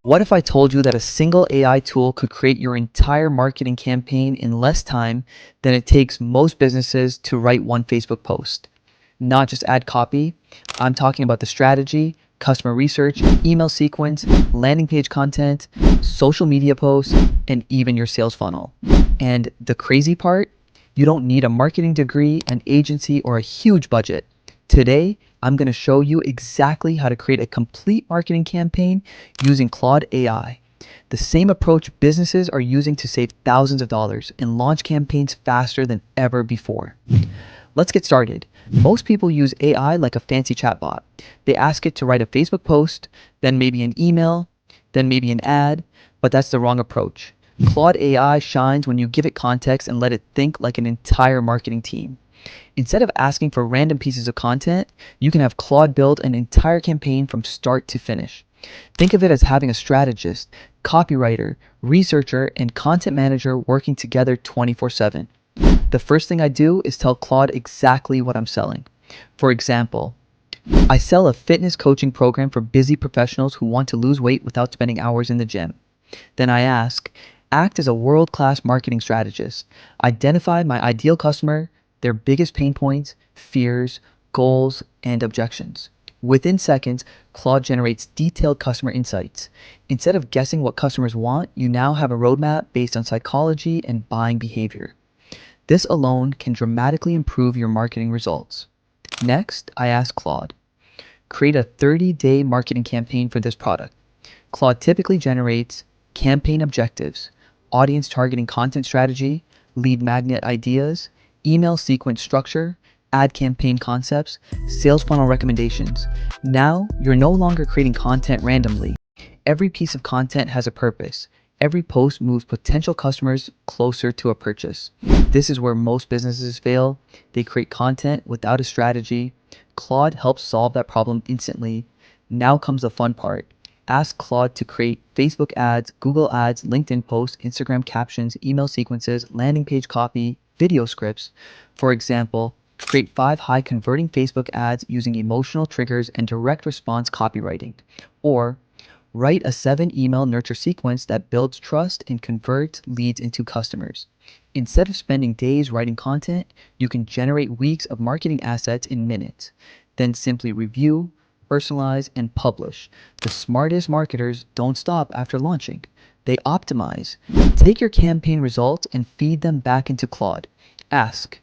What if I told you that a single AI tool could create your entire marketing campaign in less time than it takes most businesses to write one Facebook post? Not just add copy, I'm talking about the strategy, customer research, email sequence, landing page content, social media posts, and even your sales funnel. And the crazy part, you don't need a marketing degree, an agency, or a huge budget. Today, I'm going to show you exactly how to create a complete marketing campaign using Claude AI. The same approach businesses are using to save thousands of dollars and launch campaigns faster than ever before. Let's get started. Most people use AI like a fancy chatbot. They ask it to write a Facebook post, then maybe an email, then maybe an ad, but that's the wrong approach. Claude AI shines when you give it context and let it think like an entire marketing team. Instead of asking for random pieces of content, you can have Claude build an entire campaign from start to finish. Think of it as having a strategist, copywriter, researcher, and content manager working together 24/7. The first thing I do is tell Claude exactly what I'm selling. For example, I sell a fitness coaching program for busy professionals who want to lose weight without spending hours in the gym. Then I act as a world-class marketing strategist. Identify my ideal customer, their biggest pain points, fears, goals, and objections. Within seconds, Claude generates detailed customer insights. Instead of guessing what customers want, you now have a roadmap based on psychology and buying behavior. This alone can dramatically improve your marketing results. Next, I ask Claude, create a 30-day marketing campaign for this product. Claude typically generates campaign objectives, audience targeting content strategy, lead magnet ideas, email sequence structure, ad campaign concepts, sales funnel recommendations. Now, you're no longer creating content randomly. Every piece of content has a purpose. Every post moves potential customers closer to a purchase. This is where most businesses fail. They create content without a strategy. Claude helps solve that problem instantly. Now comes the fun part. Ask Claude to create Facebook ads, Google ads, LinkedIn posts, Instagram captions, email sequences, landing page copy, video scripts. For example, create 5 high converting Facebook ads using emotional triggers and direct response copywriting. Or write a 7 email nurture sequence that builds trust and converts leads into customers. Instead of spending days writing content, you can generate weeks of marketing assets in minutes. Then simply review, personalize, and publish. The smartest marketers don't stop after launching. They optimize. Take your campaign results and feed them back into Claude. Ask,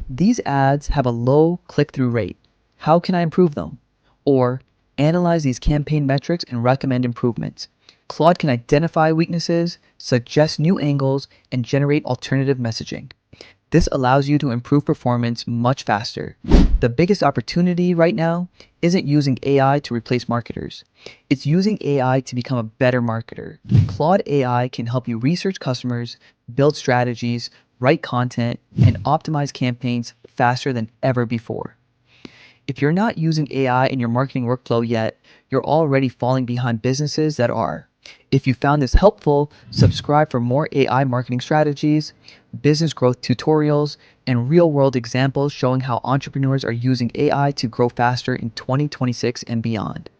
these ads have a low click-through rate. How can I improve them? Or analyze these campaign metrics and recommend improvements. Claude can identify weaknesses, suggest new angles, and generate alternative messaging. This allows you to improve performance much faster. The biggest opportunity right now isn't using AI to replace marketers. It's using AI to become a better marketer. Claude AI can help you research customers, build strategies, write content, and optimize campaigns faster than ever before. If you're not using AI in your marketing workflow yet, you're already falling behind businesses that are. If you found this helpful, subscribe for more AI marketing strategies, business growth tutorials, and real-world examples showing how entrepreneurs are using AI to grow faster in 2026 and beyond.